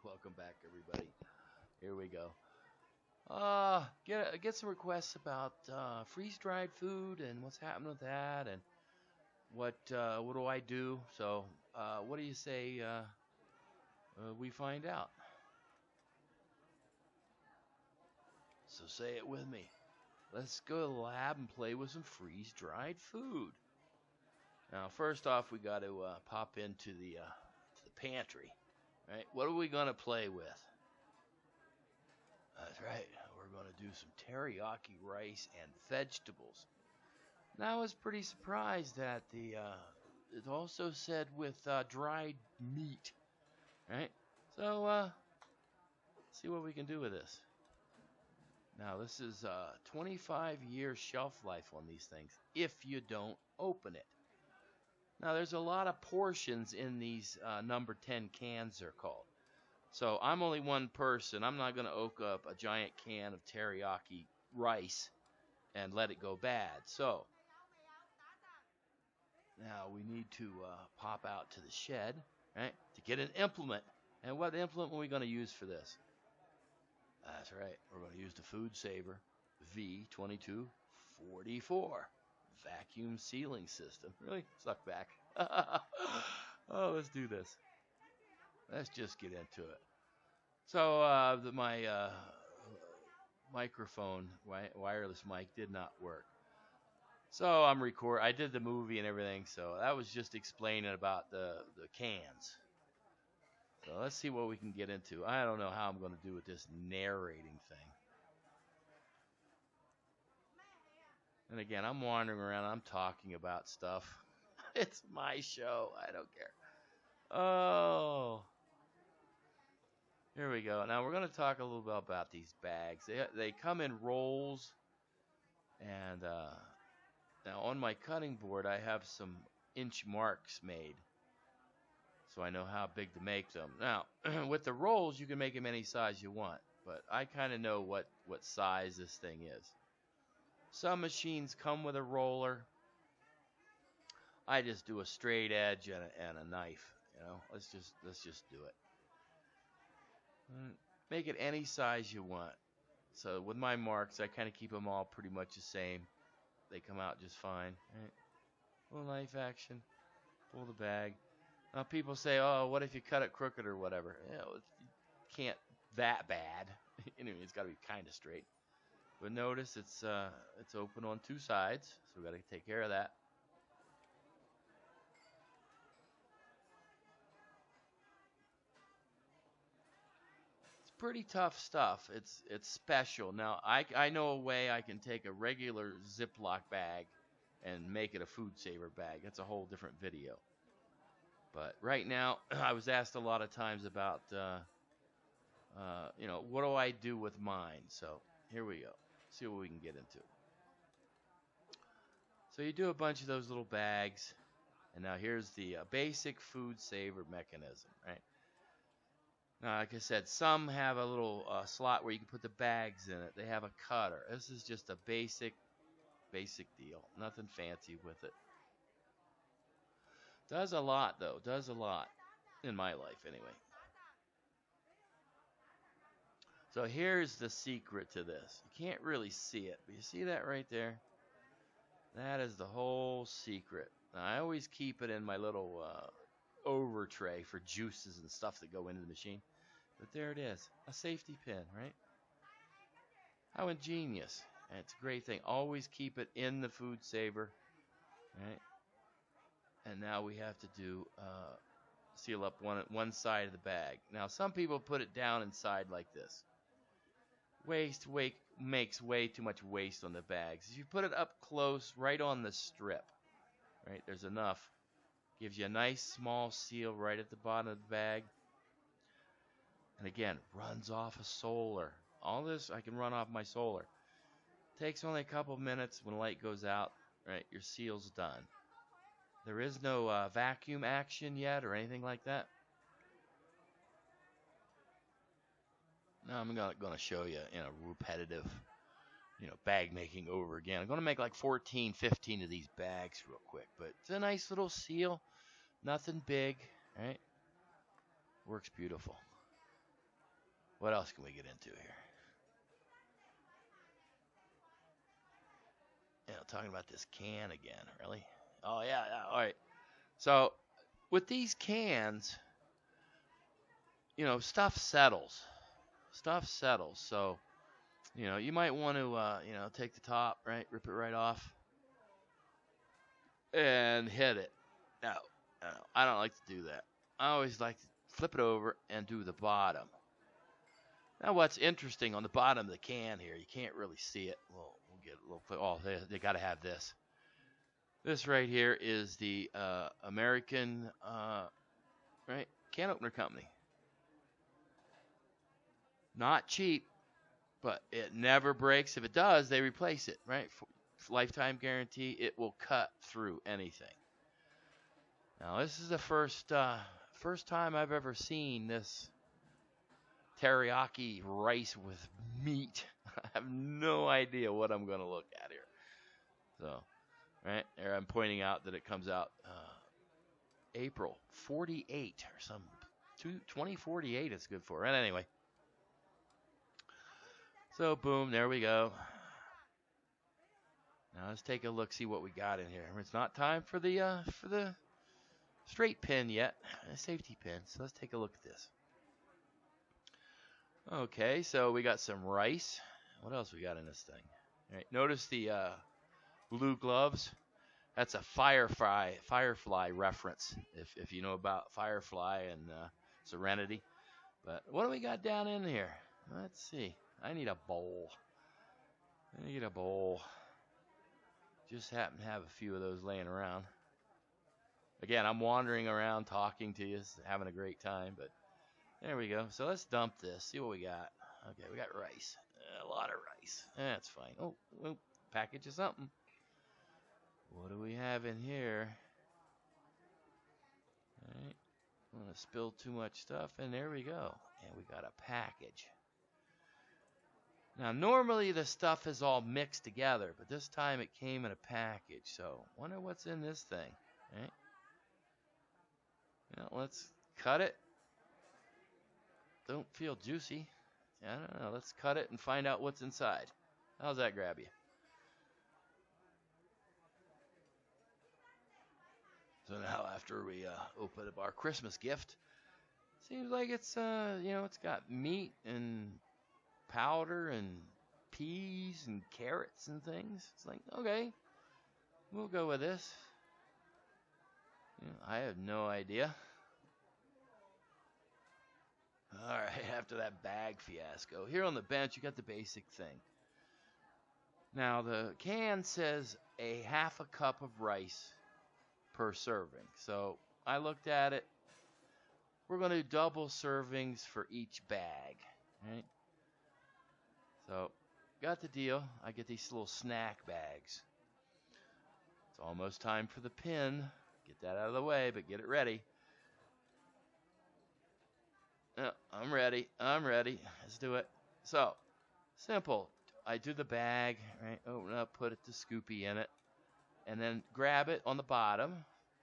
Welcome back, everybody. Here we go. Get some requests about freeze-dried food and what's happening with that, and what do I do? So, what do you say we find out? So say it with me. Let's go to the lab and play with some freeze-dried food. Now, first off, we got to pop into the pantry. Right? What are we gonna play with? That's right. We're going to do some teriyaki rice and vegetables. Now I was pretty surprised that it also said with dried meat, right? So see what we can do with this. Now this is 25-year shelf life on these things if you don't open it. Now there's a lot of portions in these number 10 cans they're called. So I'm only one person. I'm not going to open up a giant can of teriyaki rice and let it go bad. So now we need to pop out to the shed, right, to get an implement. And what implement are we going to use for this? That's right. We're going to use the Food Saver V2244 vacuum sealing system. Really? Suck back. Oh, let's do this. Let's just get into it. So my microphone, wireless mic, did not work. So I did the movie and everything, so that was just explaining about the cans. So let's see what we can get into. I don't know how I'm going to do with this narrating thing. And again, I'm wandering around, I'm talking about stuff. It's my show, I don't care. Oh, here we go. Now we're going to talk a little bit about these bags. They come in rolls, and now on my cutting board I have some inch marks made, so I know how big to make them. Now with the rolls you can make them any size you want, but I kind of know what size this thing is. Some machines come with a roller. I just do a straight edge and a knife. Let's just do it. Make it any size you want. So with my marks, I kind of keep them all pretty much the same. They come out just fine. Right? Little knife action. Pull the bag. Now people say, "Oh, what if you cut it crooked or whatever?" It can't that bad. Anyway, it's got to be kind of straight. But notice it's open on two sides, so we got to take care of that. Pretty tough stuff. It's special. Now I know a way I can take a regular Ziploc bag and make it a Food Saver bag. That's a whole different video. But right now, I was asked a lot of times about what do I do with mine? So here we go. See what we can get into. So you do a bunch of those little bags, and now here's the basic Food Saver mechanism, right? Now, like I said, some have a little slot where you can put the bags in it. They have a cutter. This is just a basic deal. Nothing fancy with it. Does a lot, though. Does a lot. In my life, anyway. So here's the secret to this. You can't really see it, but you see that right there? That is the whole secret. Now, I always keep it in my little over tray for juices and stuff that go into the machine. But there it is, a safety pin, right? How ingenious. And it's a great thing. Always keep it in the Food Saver, right? And now we have to do seal up one side of the bag. Now some people put it down inside like this. Weight makes way too much waste on the bags. If you put it up close, right on the strip, right, there's enough. Gives you a nice small seal right at the bottom of the bag. And again, runs off a solar. All this I can run off my solar. Takes only a couple of minutes. When the light goes out, right, your seal's done. There is no vacuum action yet or anything like that. Now I'm going to show you in a repetitive, bag making over again. I'm going to make like 14, 15 of these bags real quick. But it's a nice little seal. Nothing big, right? Works beautiful. What else can we get into here? Talking about this can again, really? Oh, yeah, yeah, all right. So, with these cans, stuff settles. Stuff settles. So, you might want to, take the top, right, rip it right off, and hit it. No, no, I don't like to do that. I always like to flip it over and do the bottom. Now, what's interesting on the bottom of the can here, you can't really see it. We'll get a little. Oh, they got to have this. This right here is the American right can opener company. Not cheap, but it never breaks. If it does, they replace it. Right, lifetime guarantee. It will cut through anything. Now, this is the first time I've ever seen this teriyaki rice with meat. I have no idea what I'm going to look at here. So, right there, I'm pointing out that it comes out April 48 or some 2048 it's good for. And anyway, so boom, there we go. Now let's take a look, see what we got in here. It's not time for the straight pin yet, a safety pin. So let's take a look at this. Okay, so we got some rice. What else we got in this thing? All right, notice the blue gloves. That's a Firefly reference, if you know about Firefly and Serenity. But what do we got down in here? Let's see. I need a bowl. Just happen to have a few of those laying around. Again, I'm wandering around talking to you, having a great time, but there we go. So let's dump this, see what we got. Okay, we got rice. A lot of rice. That's fine. Oh, package of something. What do we have in here? All right. I'm going to spill too much stuff, and there we go. And we got a package. Now, normally the stuff is all mixed together, but this time it came in a package. So, wonder what's in this thing. All right. Now, let's cut it. Don't feel juicy. I don't know. Let's cut it and find out what's inside. How's that grab you? So now after we open up our Christmas gift, seems like it's it's got meat and powder and peas and carrots and things. It's like, okay, we'll go with this. I have no idea. All right, after that bag fiasco, here on the bench you got the basic thing. Now the can says a half a cup of rice per serving. So I looked at it. We're going to do double servings for each bag. Right? So got the deal. I get these little snack bags. It's almost time for the pin. Get that out of the way, but get it ready. I'm ready. Let's do it. So, simple. I do the bag, right? Open up, put the Scoopy in it, and then grab it on the bottom,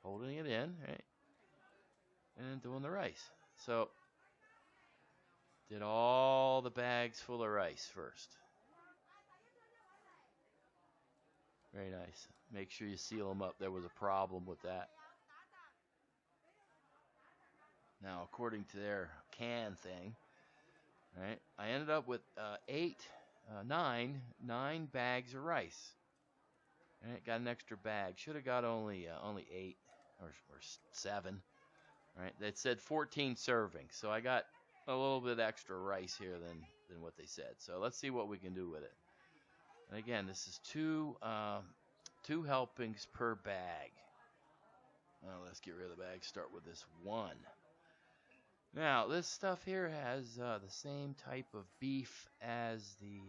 holding it in, right? And then doing the rice. So, did all the bags full of rice first. Very nice. Make sure you seal them up. There was a problem with that. Now, according to their can thing, right, I ended up with nine bags of rice. Right, got an extra bag. Should have got only 8 or 7. Right, they said 14 servings, so I got a little bit extra rice here than what they said. So let's see what we can do with it. And again, this is two helpings per bag. Well, let's get rid of the bag. Start with this one. Now, this stuff here has the same type of beef as the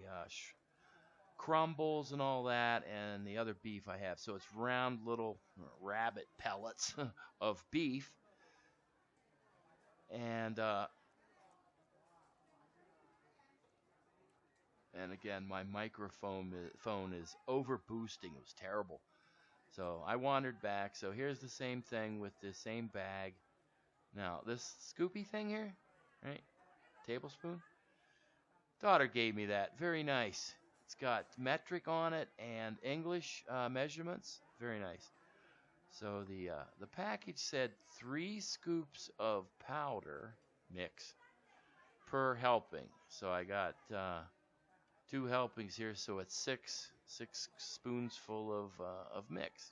crumbles and all that, and the other beef I have. So it's round little rabbit pellets of beef. And again, my microphone phone is over boosting. It was terrible. So I wandered back. So here's the same thing with the same bag. Now, this Scoopy thing here, right? Tablespoon. Daughter gave me that. Very nice. It's got metric on it and English measurements. Very nice. So the package said 3 scoops of powder mix per helping. So I got 2 helpings here, so it's six spoonsful of mix.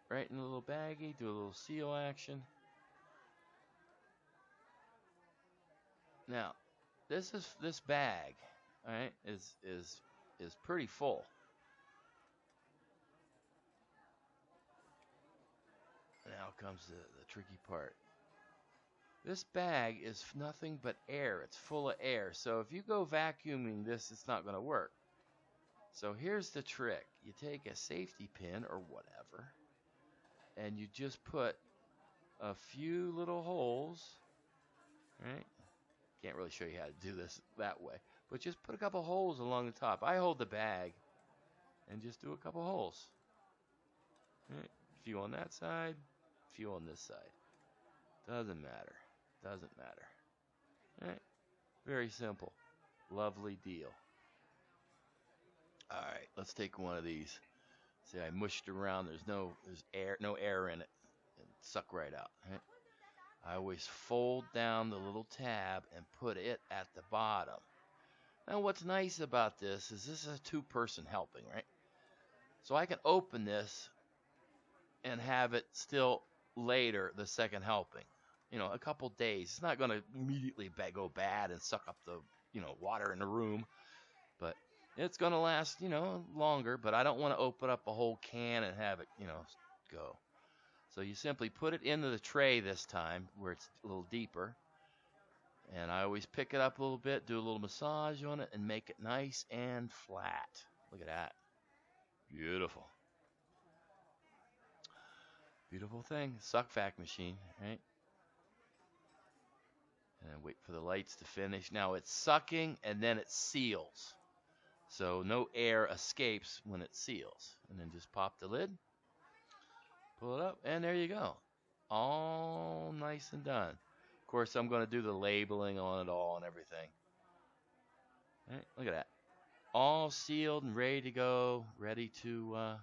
Right in a little baggie. Do a little seal action. Now, this bag, all right, is pretty full. Now comes the tricky part. This bag is nothing but air. It's full of air. So if you go vacuuming this, it's not going to work. So here's the trick. You take a safety pin or whatever, and you just put a few little holes, right? Can't really show you how to do this that way, but just put a couple holes along the top. I hold the bag and just do a couple holes. Right? A few on that side, a few on this side. Doesn't matter. Doesn't matter. Right? Very simple. Lovely deal. All right, let's take one of these. See, I mushed around. There's no air in it. And suck right out. Right? I always fold down the little tab and put it at the bottom. Now, what's nice about this is a 2-person helping, right? So I can open this and have it still later, the second helping. A couple days. It's not going to immediately go bad and suck up the, water in the room. But it's going to last, longer. But I don't want to open up a whole can and have it, go. So you simply put it into the tray this time where it's a little deeper. And I always pick it up a little bit, do a little massage on it, and make it nice and flat. Look at that. Beautiful. Beautiful thing. Suck vac machine, right? And wait for the lights to finish. Now it's sucking and then it seals. So no air escapes when it seals. And then just pop the lid, pull it up, and there you go. All nice and done. Of course, I'm going to do the labeling on it all and everything. Right, look at that. All sealed and ready to go, ready to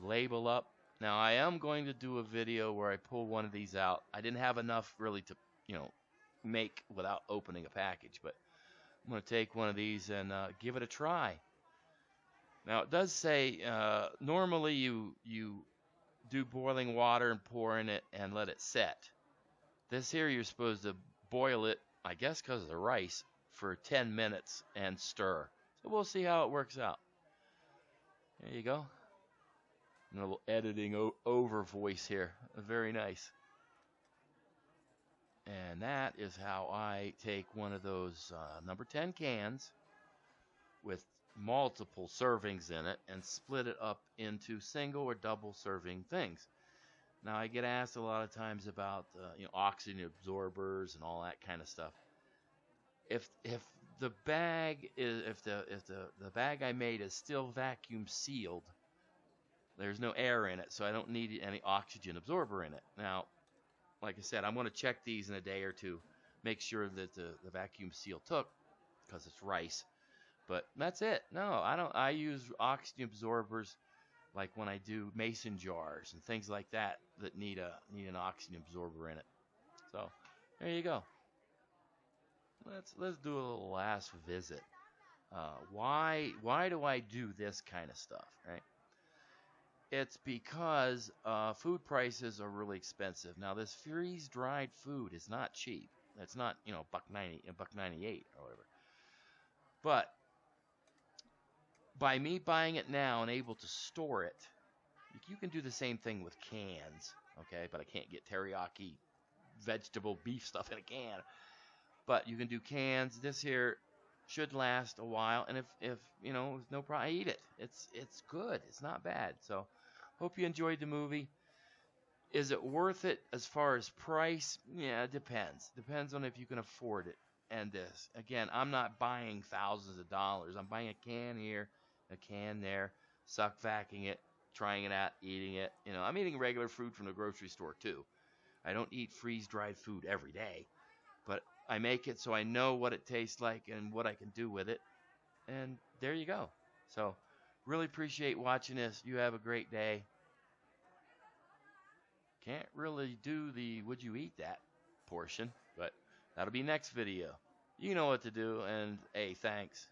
label up. Now I am going to do a video where I pull one of these out. I didn't have enough really to, make without opening a package, but I'm going to take one of these and give it a try. Now it does say normally you do boiling water and pour in it and let it set. This here you're supposed to boil it, I guess because of the rice, for 10 minutes and stir. So we'll see how it works out. There you go. A little editing over voice here. Very nice. And that is how I take one of those number 10 cans with multiple servings in it and split it up into single or double serving things. Now I get asked a lot of times about oxygen absorbers and all that kind of stuff. If the bag is if the bag I made is still vacuum sealed, there's no air in it, so I don't need any oxygen absorber in it. Now, like I said, I'm going to check these in a day or two, make sure that the vacuum seal took, because it's rice. But that's it. No, I don't. I use oxygen absorbers like when I do mason jars and things like that need an oxygen absorber in it. So there you go. Let's do a little last visit. Why do I do this kind of stuff, right? It's because food prices are really expensive. Now, this freeze-dried food is not cheap. It's not, $1.90, $1.98 or whatever. But by me buying it now and able to store it, you can do the same thing with cans, okay? But I can't get teriyaki vegetable beef stuff in a can. But you can do cans. This here should last a while, and if no problem, I eat it. It's good. It's not bad. So, hope you enjoyed the movie. Is it worth it as far as price? Yeah, it depends. Depends on if you can afford it. And this, again, I'm not buying thousands of dollars. I'm buying a can here, a can there, suck vacking it, trying it out, eating it. I'm eating regular food from the grocery store too. I don't eat freeze-dried food every day. but I make it so I know what it tastes like and what I can do with it. And there you go. So really appreciate watching this. You have a great day. Can't really do the would you eat that portion, but that'll be next video. You know what to do, and hey, thanks.